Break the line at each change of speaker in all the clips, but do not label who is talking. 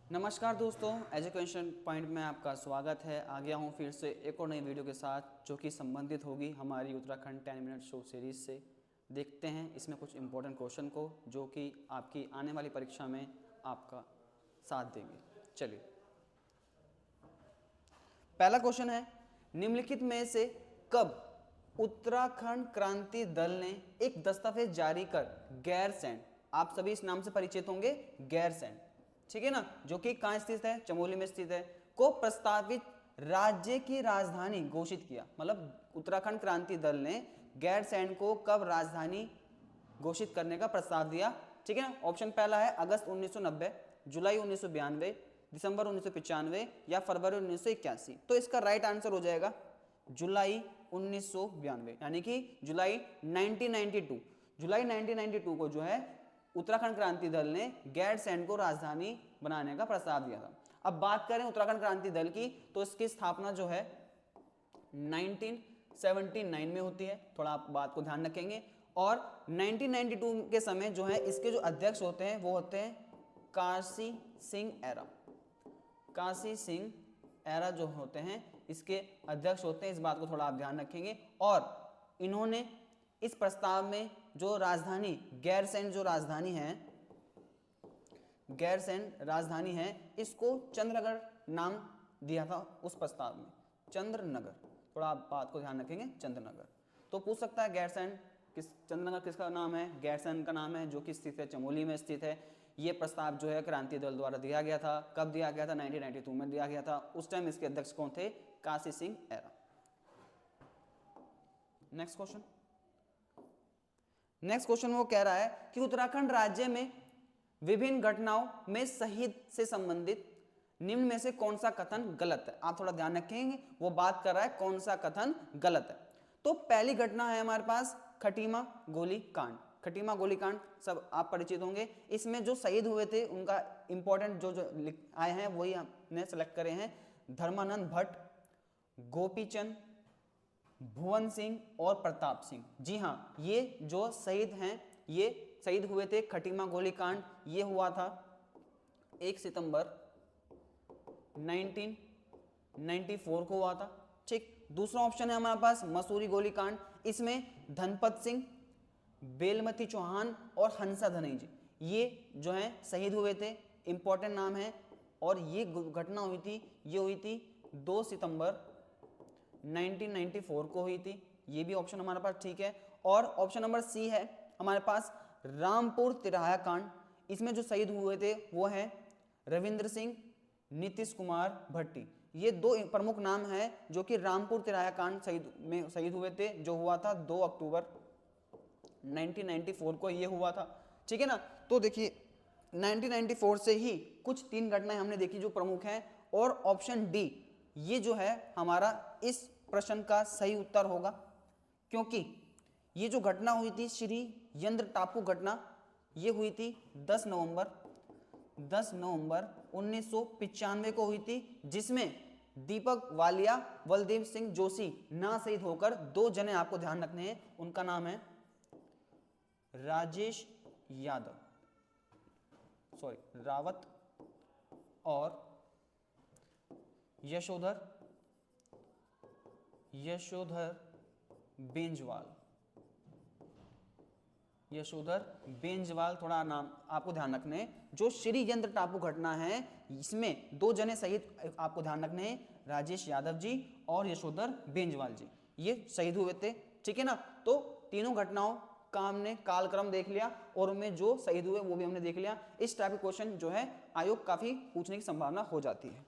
नमस्कार दोस्तों, education point में आपका स्वागत है। आ गया हूँ फिर से एक और नई वीडियो के साथ जो कि संबंधित होगी हमारी उत्तराखंड 10 मिनट शो सीरीज़ से। देखते हैं इसमें कुछ इम्पोर्टेंट क्वेश्चन को जो कि आपकी आने वाली परीक्षा में आपका साथ देंगे। चलिए, पहला क्वेश्चन है, निम्नलिखित में से कब उत्तराखंड क्रांति दल ने एक दस्तावेज जारी कर गैरसैंण, आप सभी इस नाम से परिचित होंगे, गैरसैंण, ठीक है ना, जो कि कहाँ स्थित है, चमोली में स्थित है, को प्रस्तावित राज्य की राजधानी घोषित किया। मतलब उत्तराखंड क्रांति दल ने गैरसैंण को कब राजधानी घोषित करने का प्रस्ताव दिया, ठीक है ना। ऑप्शन पहला है अगस्त 1990, जुलाई 1992, दिसंबर 1995 या फरवरी 1981। तो इसका राइट आंसर हो जाएगा जुलाई 1992, यानी कि जुलाई 1992। जुलाई 1992 को जो है उत्तराखंड क्रांति दल ने गैरसैंण को राजधानी बनाने का प्रस्ताव दिया था। अब बात करें उत्तराखंड क्रांति दल की, तो इसकी स्थापना जो है 1979 में होती है, थोड़ा आप बात को ध्यान रखेंगे। और 1992 के समय जो है इसके जो अध्यक्ष होते हैं वो होते हैं काशी सिंह एरा। काशी सिंह एरा जो होते हैं इसके अध्यक्ष होते हैं, इस बात को थोड़ा आप ध्यान रखेंगे। और इन्होंने इस प्रस्ताव में जो राजधानी गैरसैंण जो राजधानी है, गैरसैंण राजधानी है, इसको चंद्रनगर नाम दिया था उस प्रस्ताव में, चंद्रनगर। थोड़ा आप बात को ध्यान रखेंगे, चंद्रनगर। तो पूछ सकता है गैरसैंण चंद्रनगर किसका नाम है, गैरसैंण का नाम है, जो कि स्थित है चमोली में स्थित है। ये प्रस्ताव जो है क्रांति दल द्वारा दिया गया था। कब दिया गया था, 1992 में दिया गया था। उस टाइम इसके अध्यक्ष कौन थे, Kashi Singh era. Next question, वो कह रहा है कि उत्तराखंड राज्य में विभिन्न घटनाओं में शहीद से संबंधित निम्न में से कौन सा कथन गलत है। आप थोड़ा ध्यान रखेंगे, वो बात कर रहा है कौन सा कथन गलत है। तो पहली घटना है हमारे पास खटीमा गोली कांड। खटीमा गोली कांड सब आप परिचित होंगे। इसमें जो शहीद हुए थे उनका इंपॉर्टेंट जो आए हैं वही हमने सेलेक्ट करे हैं, धर्मानंद भट्ट, गोपीचंद, भुवन सिंह और प्रताप सिंह। जी हाँ, ये जो शहीद हैं ये शहीद हुए थे खटीमा गोली कांड। ये हुआ था 1 सितंबर 1994 को हुआ था, ठीक। दूसरा ऑप्शन है हमारे पास मसूरी गोली कांड। इसमें धनपत सिंह, बेलमती चौहान और हंसा धनई जी, ये जो है शहीद हुए थे, इंपॉर्टेंट नाम है। और ये घटना हुई थी, ये हुई थी 2 सितंबर 1994 को हुई थी। ये भी ऑप्शन हमारे पास ठीक है। और ऑप्शन नंबर सी है हमारे पास रामपुर तिराहा कांड। इसमें जो शहीद हुए थे वो है रविंद्र सिंह, नीतीश कुमार भट्टी। ये दो प्रमुख नाम हैं जो कि रामपुर तिराहा कांड शहीद हुए थे, जो हुआ था 2 अक्टूबर 1994 को ये हुआ था, ठीक है ना। तो देखिए 1994 से ही कुछ 3 घटनाएं हमने देखी जो प्रमुख हैं। और ऑप्शन डी ये जो है हमारा इस प्रश्न का सही उत्तर होगा, क्योंकि ये जो घटना हुई थी श्री यंत्र टापू घटना, ये हुई थी 10 नवंबर 1995 को हुई थी, जिसमें दीपक वालिया, बलदेव सिंह जोशी ना शहीद होकर 2 जने आपको ध्यान रखने हैं। उनका नाम है राजेश यादव, रावत और यशोधर बेंजवाल। थोड़ा नाम आपको ध्यान रखने हैं। जो श्री यंत्र टापू घटना है इसमें 2 जने शहीद आपको ध्यान रखने हैं, राजेश यादव जी और यशोधर बेंजवाल जी, ये शहीद हुए थे, ठीक है ना। तो तीनों घटनाओं का हमने कालक्रम देख लिया और उनमें जो शहीद हुए वो भी हमने देख लिया। इस टाइप के क्वेश्चन जो है आयोग काफी पूछने की संभावना हो जाती है।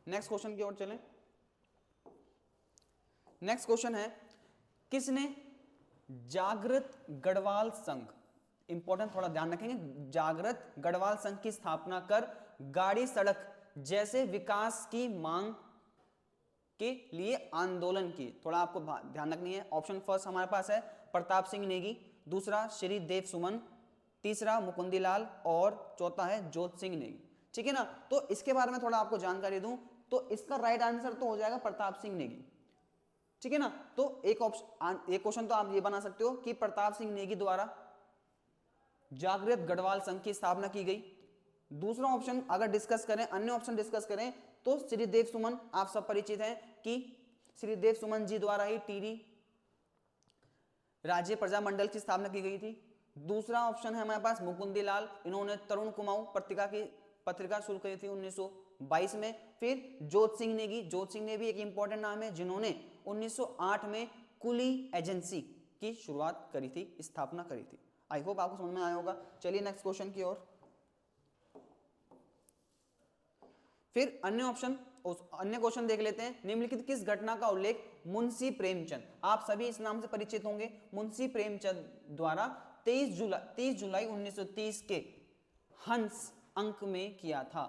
नेक्स्ट क्वेश्चन की ओर चलें। नेक्स्ट क्वेश्चन है, किसने जागृत गढ़वाल संघ, इंपॉर्टेंट थोड़ा ध्यान रखेंगे, जागृत गढ़वाल संघ की स्थापना कर गाड़ी सड़क जैसे विकास की मांग के लिए आंदोलन की। थोड़ा आपको ध्यान रखनी है। ऑप्शन फर्स्ट हमारे पास है प्रताप सिंह नेगी, दूसरा श्री देव सुमन, तीसरा मुकुंदीलाल और चौथा है जोत सिंह नेगी, ठीक है ना। तो इसके बारे में थोड़ा आपको जानकारी दूं तो इसका राइट आंसर तो हो जाएगा प्रताप सिंह नेगी, ठीक है ना। तो एक क्वेश्चन तो आप ये बना सकते हो कि प्रताप सिंह नेगी द्वारा जागृत गढ़वाल संघ की स्थापना की गई दूसरा ऑप्शन अगर डिस्कस करें, अन्य ऑप्शन डिस्कस करें तो श्रीदेव सुमन, आप सब परिचित हैं कि श्रीदेव सुमन जी द्वारा ही टिहरी राज्य प्रजामंडल की स्थापना की गई थी। दूसरा ऑप्शन है हमारे पास मुकुंदी लाल, इन्होंने तरुण कुमाऊं पत्रिका शुरू की थी 1922 में। फिर जोत सिंह नेगी, जोत सिंह ने भी एक इंपॉर्टेंट नाम है, जिन्होंने 1908 में कुली एजेंसी की शुरुआत करी थी, स्थापना करी थी। आई होप आपको समझ में आया होगा। चलिए नेक्स्ट क्वेश्चन की ओर। फिर अन्य क्वेश्चन देख लेते हैं। निम्नलिखित किस घटना का उल्लेख मुंशी प्रेमचंद, आप सभी इस नाम से परिचित होंगे, मुंशी प्रेमचंद द्वारा 23 जुलाई 1930 के हंस अंक में किया था।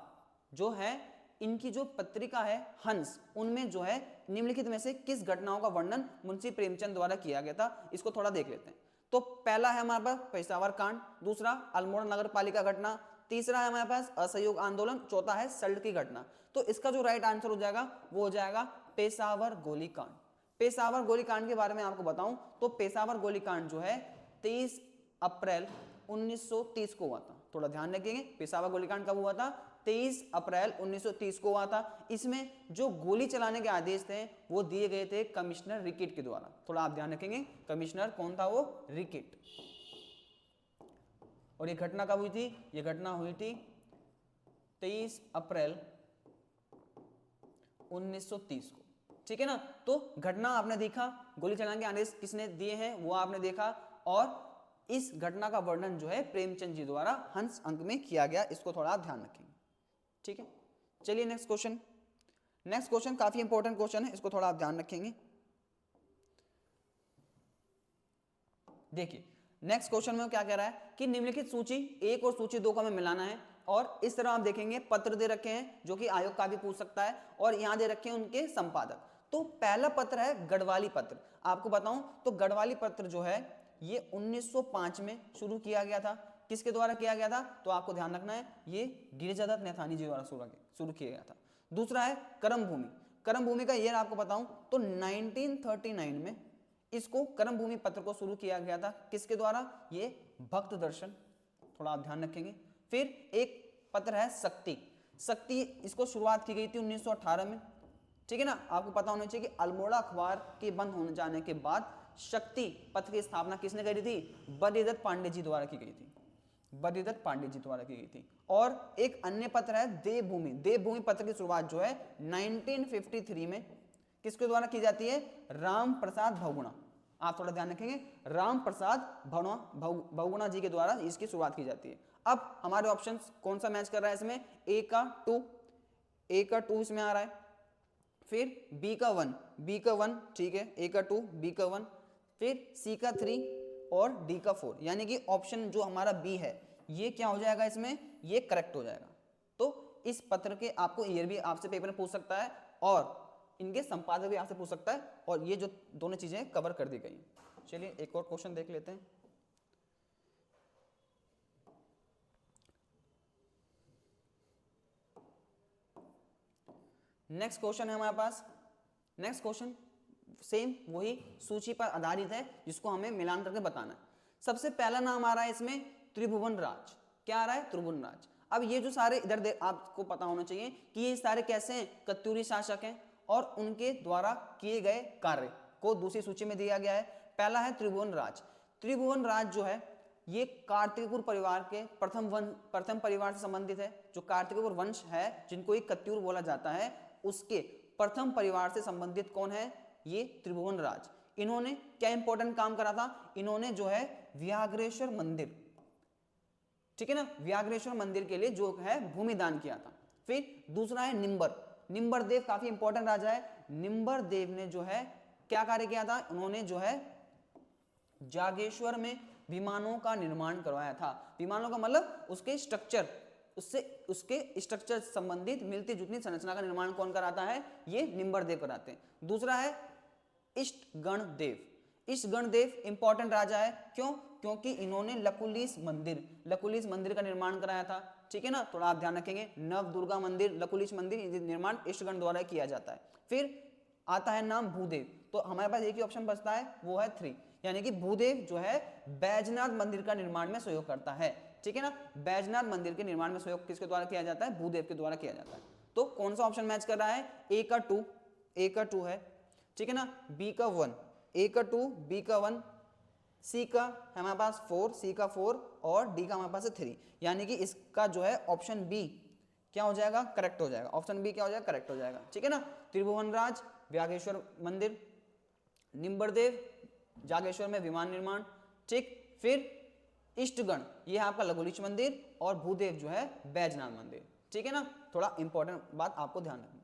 जो है इनकी जो पत्रिका है हंस, उनमें जो है निम्नलिखित में से किस घटनाओं का वर्णन मुंशी प्रेमचंद द्वारा किया गया था, इसको थोड़ा देख लेते हैं। तो पहला है हमारे पास पेशावर कांड, दूसरा अल्मोड़ा नगर पालिका घटना, तीसरा है हमारे पास असहयोग आंदोलन, चौथा है सल्ट की घटना। तो इसका जो राइट आंसर हो जाएगा वो हो जाएगा पेशावर गोलीकांड। पेशावर गोलीकांड के बारे में आपको बताऊं तो पेशावर गोलीकांड जो है 23 अप्रैल 1930 को हुआ था। थोड़ा ध्यान रखेंगे, पेशावर गोलीकांड कब हुआ था? 23 अप्रैल 1930 को हुआ था। इसमें जो गोली चलाने के आदेश थे वो दिए गए थे कमिश्नर रिकेट के द्वारा। थोड़ा आप ध्यान रखेंगे, कमिश्नर कौन था? वो रिकेट। और ये घटना कब हुई थी? ये घटना हुई थी 23 अप्रैल 1930 को, ठीक है ना। तो घटना आपने देखा, गोली चलाने के आदेश किसने दिए हैं वो आपने देखा, और इस घटना का वर्णन जो है प्रेमचंद जी द्वारा हंस अंक में किया गया। इसको थोड़ा आप ध्यान रखेंगे, ठीक है। चलिए नेक्स्ट क्वेश्चन। नेक्स्ट क्वेश्चन काफी इंपॉर्टेंट क्वेश्चन है, इसको थोड़ा आप ध्यान रखेंगे। देखिए नेक्स्ट क्वेश्चन में क्या कह रहा है कि निम्नलिखित सूची 1 और सूची 2 को हमें मिलाना है, और इस तरह आप देखेंगे पत्र दे रखे हैं जो कि आयोग का भी पूछ सकता है, और यहां दे रखे हैं उनके संपादक। तो पहला पत्र है गढ़वाली पत्र। आपको बताऊं तो गढ़वाली पत्र जो है ये 1905 में शुरू किया गया था। किसके द्वारा किया गया था? तो आपको ध्यान रखना है, ये गिरिजादत्त नैथानी जी द्वारा शुरू किया गया था। दूसरा है करम भूमि। करम भूमि का ईयर आपको बताऊं तो 1939 में इसको करम भूमि पत्र को शुरू किया गया था। किसके द्वारा? ये भक्त दर्शन, थोड़ा आप ध्यान रखेंगे। फिर एक पत्र है शक्ति। शक्ति इसको शुरुआत की गई थी 1918 में, ठीक है ना। आपको पता होना चाहिए कि अल्मोड़ा अखबार के बंद होने जाने के बाद शक्ति पत्र की स्थापना किसने करी थी? बद्रीदत्त पांडे जी द्वारा की गई थी, बद्रीदत्त पांडे जी द्वारा की गई थी। और एक अन्य पत्र है देवभूमि। देवभूमि पत्र की शुरुआत जो है 1953 में किसके द्वारा की जाती है? राम प्रसाद बहुगुणा। आप थोड़ा ध्यान रखेंगे, राम प्रसाद बहुगुणा जी के द्वारा इसकी शुरुआत की जाती है। अब हमारे ऑप्शन कौन सा मैच कर रहा है इसमें? ए का 2 इसमें आ रहा है, फिर बी का 1, ठीक है, ए का 2, बी का 1, फिर सी का 3 और डी का 4, यानी कि ऑप्शन जो हमारा बी है ये क्या हो जाएगा इसमें? ये करेक्ट हो जाएगा। तो इस पत्र के आपको ईयर भी आपसे पेपर में पूछ सकता है, और इनके संपादक भी आपसे पूछ सकता है, और ये जो दोनों चीजें कवर कर दी गई। चलिए एक और क्वेश्चन देख लेते हैं। नेक्स्ट क्वेश्चन है हमारे पास। नेक्स्ट क्वेश्चन सेम वही सूची पर आधारित है जिसको हमें मिलान करके बताना है। सबसे पहला नाम आ रहा है इसमें त्रिभुवन राज। क्या आ रहा है? त्रिभुवन राज। अब ये जो सारे इधर आपको पता होना चाहिए कि ये सारे कैसे हैं? कत्यूरी शासक हैं, और उनके द्वारा किए गए कार्य को दूसरी सूची में दिया गया है। पहला है त्रिभुवन राज। त्रिभुवन राज जो है ये कार्तिकपुर परिवार के प्रथम परिवार से संबंधित है। जो कार्तिकपुर वंश है जिनको एक कत्यूर बोला जाता है, उसके प्रथम परिवार से संबंधित कौन है? ये त्रिभुवन राज। इन्होंने क्या इंपॉर्टेंट काम करा था? इन्होंने जो है व्याघ्रेश्वर मंदिर, ठीक है ना, व्याघ्रेश्वर मंदिर के लिए जो है भूमि दान किया था। फिर दूसरा है निम्बर देव, काफी इंपॉर्टेंट राजा है। निम्बर देव ने जो है क्या कार्य किया था? उन्होंने जो है जागेश्वर में विमानों का निर्माण करवाया था। विमानों का मतलब उसके स्ट्रक्चर, उसके स्ट्रक्चर संबंधित मिलती जुलती संरचना का निर्माण कौन कराता है? ये निम्बर देव कराते हैं। दूसरा है इष्टगण देव। इष्टगण देव इंपॉर्टेंट राजा है। क्यों? क्योंकि इन्होंने लकुलिश मंदिर का निर्माण कराया था, ठीक है ना। थोड़ा आप ध्यान रखेंगे, नव दुर्गा मंदिर, लकुलिश मंदिर निर्माण इष्टगण द्वारा किया जाता है। फिर आता है नाम भूदेव। तो हमारे पास एक ही ऑप्शन बचता है, वो है 3, यानी कि भूदेव जो है बैजनाथ मंदिर का निर्माण में सहयोग करता है। ठीक है ना। बैजनाथ मंदिर के निर्माण में सहयोग किसके द्वारा किया जाता है? भूदेव के द्वारा किया जाता है। तो कौन सा ऑप्शन मैच कर रहा है? ए का 2 है, ठीक है ना, बी का 1, ए का 2, बी का 1, सी का है हमारे पास 4, सी का 4 और डी का हमारे पास है 3, यानी कि इसका जो है ऑप्शन बी क्या हो जाएगा? करेक्ट हो जाएगा। ऑप्शन बी क्या हो जाएगा? करेक्ट हो जाएगा, ठीक है ना। त्रिभुवनराज व्याघेश्वर मंदिर, निम्बरदेव जागेश्वर में विमान निर्माण, ठीक। फिर इष्टगण ये है आपका लघुलिच मंदिर और भूदेव जो है बैजनाथ मंदिर, ठीक है ना। थोड़ा इंपॉर्टेंट बात आपको ध्यान रखनी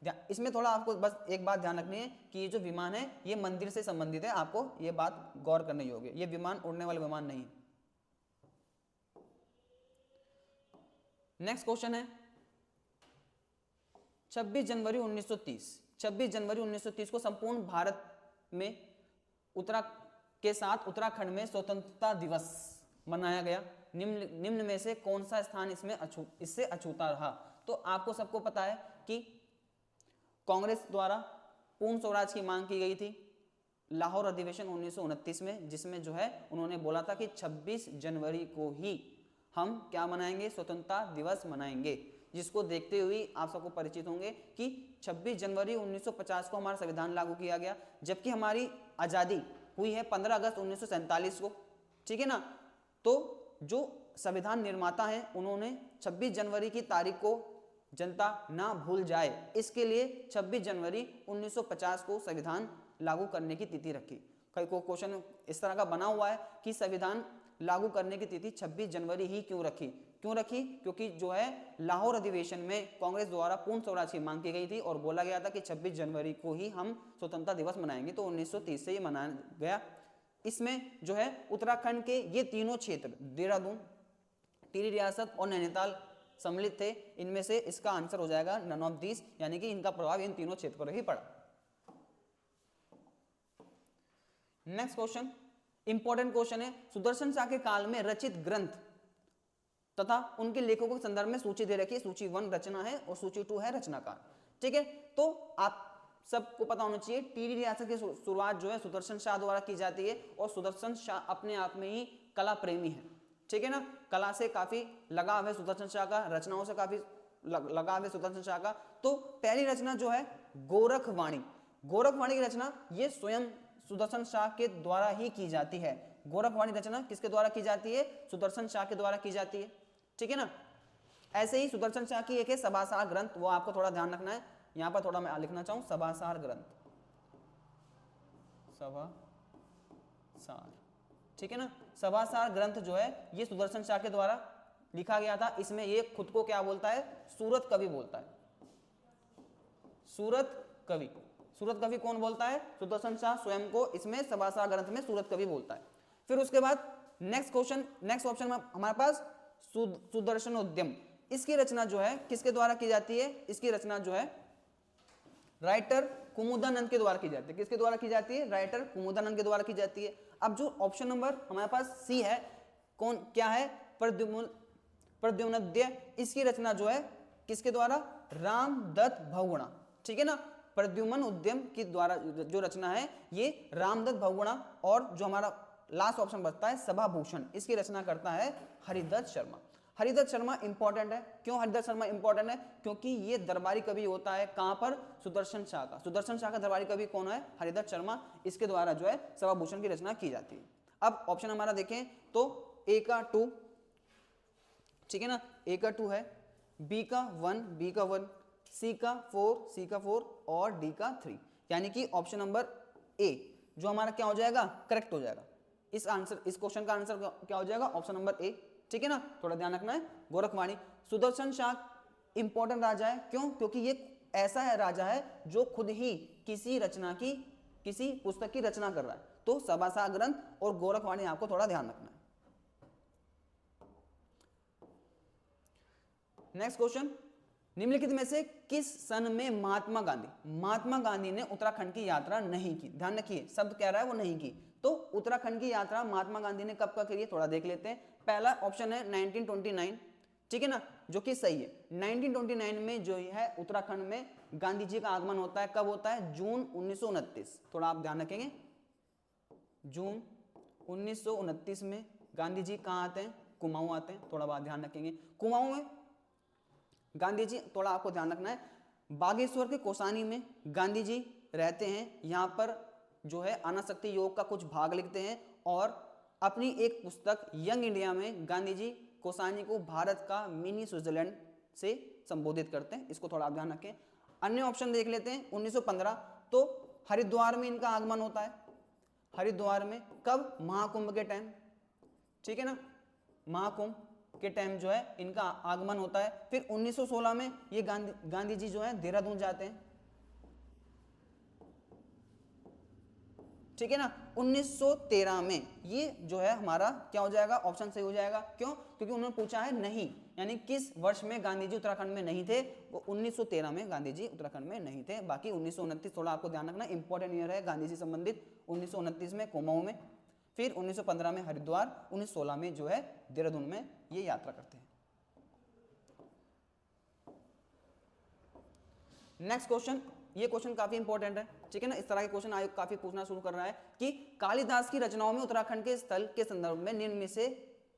है, इसमें थोड़ा आपको बस एक बात ध्यान रखनी है कि ये जो विमान है ये मंदिर से संबंधित है, आपको ये बात गौर करने योग्य है, ये विमान उड़ने वाला विमान नहीं है। नेक्स्ट क्वेश्चन है 26 जनवरी 1930 को संपूर्ण भारत में उत्तराखंड में स्वतंत्रता दिवस मनाया गया। निम्न में से कौन सा स्थान इससे अछूता रहा? तो आपको सबको पता है कि कांग्रेस द्वारा पूर्ण स्वराज की मांग की गई थी लाहौर अधिवेशन 1929 में, जिसमें जो है उन्होंने बोला था कि 26 जनवरी को ही हम क्या मनाएंगे? स्वतंत्रता दिवस मनाएंगे, जिसको देखते हुए आप सबको परिचित होंगे कि 26 जनवरी 1950 को हमारा संविधान लागू किया गया, जबकि हमारी आज़ादी हुई है 15 अगस्त 1947 को, ठीक है ना। तो जो संविधान निर्माता हैं उन्होंने 26 जनवरी की तारीख को जनता ना भूल जाए, इसके लिए 26 जनवरी 1950 को संविधान लागू करने की तिथि रखी। कई को क्वेश्चन इस तरह का बना हुआ है कि संविधान लागू करने की तिथि 26 जनवरी ही क्यों रखी? क्योंकि जो है लाहौर अधिवेशन में कांग्रेस द्वारा पूर्ण स्वराज की मांग की गई थी और बोला गया था कि 26 जनवरी को ही हम स्वतंत्रता दिवस मनाएंगे, तो 1930 से ये मनाया गया। इसमें जो है उत्तराखंड के ये तीनों क्षेत्र देहरादून, टिहरी रियासत और नैनीताल सम्मिलित थे। इनमें से इसका आंसर हो जाएगा नन ऑफ दिस, यानी कि इनका प्रभाव इन तीनों क्षेत्र पर ही पड़ा। नेक्स्ट क्वेश्चन इंपॉर्टेंट क्वेश्चन है, सुदर्शन शाह के काल में रचित ग्रंथ तथा उनके लेखकों के संदर्भ में सूची दे रखी है। सूची 1 रचना है और सूची 2 है रचनाकार, ठीक है। तो आप सबको पता होना चाहिए टिहरी रियासत की शुरुआत जो है सुदर्शन शाह द्वारा की जाती है और सुदर्शन शाह अपने आप में ही कला प्रेमी है, ठीक है ना। कला से काफी लगाव है सुदर्शन शाह का, रचनाओं से काफी लगाव है सुदर्शन शाह का। तो पहली रचना जो है गोरखवाणी की रचना ये स्वयं सुदर्शन शाह के द्वारा ही की जाती है। गोरखवाणी रचना किसके द्वारा की जाती है? सुदर्शन शाह के द्वारा की जाती है, ठीक है ना। ऐसे ही सुदर्शन शाह की एक है सभासार ग्रंथ, वो आपको थोड़ा ध्यान रखना है, यहां पर थोड़ा मैं लिखना चाहूं सभासार ग्रंथ, सभासार, ठीक है ना। सभासार ग्रंथ जो है ये सुदर्शन शाह के द्वारा लिखा गया था। इसमें ये खुद को क्या बोलता है? सूरत कवि बोलता है। सूरत कवि कौन बोलता है? सुदर्शन शाह स्वयं को इसमें सभासार ग्रंथ में सूरत कवि बोलता है। फिर उसके बाद नेक्स्ट ऑप्शन में हमारे पास सुदर्शन उद्यम, इसकी रचना जो है किसके द्वारा की जाती है? इसकी रचना जो है राइटर कुमुदानंद के द्वारा की जाती है। किसके द्वारा की जाती है? राइटर कुमुदानंद के द्वारा की जाती है। अब जो ऑप्शन नंबर हमारे पास सी है, क्या है? प्रद्युम्नद्य, इसकी रचना जो है किसके द्वारा? रामदत्त बहुगुणा, ठीक है ना। प्रद्युम्न उद्यम की द्वारा जो रचना है ये रामदत्त बहुगुणा। और जो हमारा लास्ट ऑप्शन बचता है सभाभूषण, इसकी रचना करता है हरिदत्त शर्मा। हरिदत्त शर्मा इंपॉर्टेंट है। क्यों हरिदत्त शर्मा इंपॉर्टेंट है? क्योंकि ये दरबारी कवि होता है। कहां पर? सुदर्शन शाह का। सुदर्शन शाह का दरबारी कवि कौन है? हरिदत्त शर्मा। इसके द्वारा जो है सभाभूषण की रचना की जाती है। अब ऑप्शन हमारा देखें तो ए का 2, ठीक है ना, ए का 2 है, बी का 1, सी का 4 और डी का 3, यानी कि ऑप्शन नंबर ए जो हमारा क्या हो जाएगा? करेक्ट हो जाएगा। इस क्वेश्चन का आंसर क्या हो जाएगा? ऑप्शन नंबर ए, ठीक है ना। थोड़ा ध्यान रखना है। गोरखवाणी, सुदर्शन शाह इंपॉर्टेंट राजा है। क्यों? क्योंकि ये ऐसा है राजा है जो खुद ही किसी पुस्तक की रचना कर रहा है। तो सभासार ग्रंथ और गोरखवाणी आपको थोड़ा ध्यान रखना है। नेक्स्ट क्वेश्चन, निम्नलिखित में से किस सन में महात्मा गांधी ने उत्तराखंड की यात्रा नहीं की? ध्यान रखिए, शब्द कह रहा है वो नहीं की। तो उत्तराखंड की यात्रा महात्मा गांधी ने कब करी है? थोड़ा देख लेते हैं। पहला ऑप्शन है 1929, ठीक है ना, जो कि सही है। 1929 में जो है उत्तराखंड में गांधी जी का आगमन होता है। कब होता है? जून 1929। थोड़ा आप ध्यान रखेंगे, जून 1929 में गांधी जी कहाँ आते हैं? कुमाऊं आते हैं, थोड़ा बात ध्यान रखेंगे। कुमाऊं में गांधी जी, थोड़ा आपको ध्यान रखना है, बागेश्वर के कौसानी में गांधी जी रहते हैं। यहाँ पर जो है अनासक्ति योग का कुछ भाग लिखते हैं और अपनी एक पुस्तक यंग इंडिया में गांधी जी कौसानी को भारत का मिनी स्विट्जरलैंड से संबोधित करते हैं। इसको थोड़ा आप ध्यान रखें। अन्य ऑप्शन देख लेते हैं। 1915 तो हरिद्वार में इनका आगमन होता है। हरिद्वार में कब? महाकुंभ के टाइम, ठीक है ना, महाकुंभ के टाइम जो है इनका आगमन होता है। फिर 1916 में ये गांधी जी जो है देहरादून जाते हैं, ठीक है ना। 1913 में ये जो है हमारा क्या हो जाएगा? ऑप्शन सही हो जाएगा। क्यों? क्योंकि उन्होंने पूछा है नहीं, यानी किस वर्ष में गांधी जी उत्तराखंड में नहीं थे, वो 1913 में गांधी जी उत्तराखंड में नहीं थे। बाकी 1929 थोड़ा आपको ध्यान रखना, इंपॉर्टेंट ईयर है गांधी जी संबंधित। 1929 में कुमाऊं में, फिर 1915 में हरिद्वार, 1916 में जो है देहरादून में ये यात्रा करते हैं। नेक्स्ट क्वेश्चन, ये क्वेश्चन काफी इंपॉर्टेंट है, ठीक है ना। इस तरह के क्वेश्चन आयोग काफी पूछना शुरू कर रहा है कि कालिदास की रचनाओं में उत्तराखंड के स्थल के संदर्भ में निम्न में से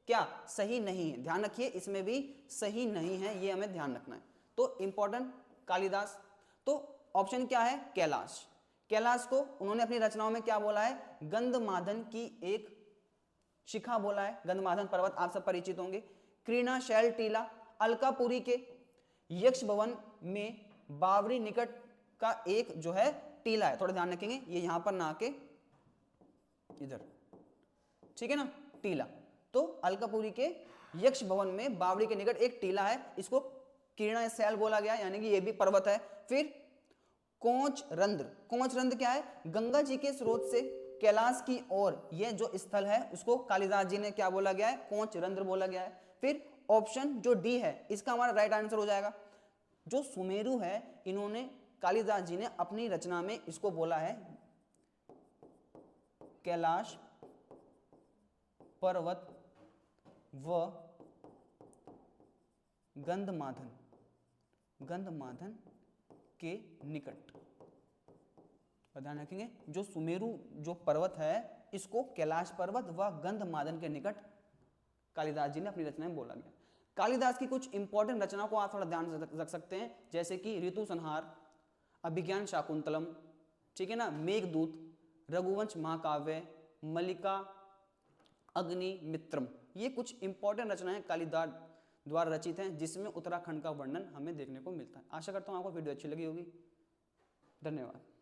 क्या सही नहीं है? ध्यान रखिए, इसमें भी सही नहीं है, ये हमें ध्यान रखना है। तो इंपॉर्टेंट कालिदास, तो ऑप्शन क्या है? कैलाश। कैलाश को उन्होंने अपनी रचनाओं में क्या बोला है? गंधमादन की एक शिखा बोला है। गंधमादन पर्वत आप सब परिचित होंगे। क्रीणाशैल टीला, अलकापुरी के यक्ष भवन में बावरी निकट का एक जो है टीला है, थोड़ा ध्यान रखेंगे, ये यहां पर ना आके इधर, ठीक है ना, टीला। तो अलकापुरी के यक्ष भवन में बावरी के निकट एक टीला है, इसको क्रीणाशैल बोला गया, यानी कि ये भी पर्वत है। फिर कोंच रंध्र, कोंच रंध्र क्या है? गंगा जी के स्रोत से कैलाश की ओर यह जो स्थल है उसको कालिदास जी ने क्या बोला गया है? कोंच रंध्र बोला गया है। फिर ऑप्शन जो डी है इसका हमारा राइट आंसर हो जाएगा। जो सुमेरु है, इन्होंने कालिदास जी ने अपनी रचना में इसको बोला है कैलाश पर्वत व गंधमादन, गंधमादन के निकट। ध्यान रखेंगे, जो सुमेरु जो पर्वत है इसको कैलाश पर्वत व गंधमादन के निकट कालिदास जी ने अपनी रचना में बोला गया। कालिदास की कुछ इंपॉर्टेंट रचनाओं को आप थोड़ा ध्यान से रख सकते हैं, जैसे कि ऋतु संहार, अभिज्ञान शाकुंतलम, ठीक है ना, मेघदूत, रघुवंश महाकाव्य, मल्लिका अग्निमित्रम, ये कुछ इंपॉर्टेंट रचनाएं कालिदास द्वारा रचित हैं जिसमें उत्तराखंड का वर्णन हमें देखने को मिलता है। आशा करता हूं आपको वीडियो अच्छी लगी होगी। धन्यवाद।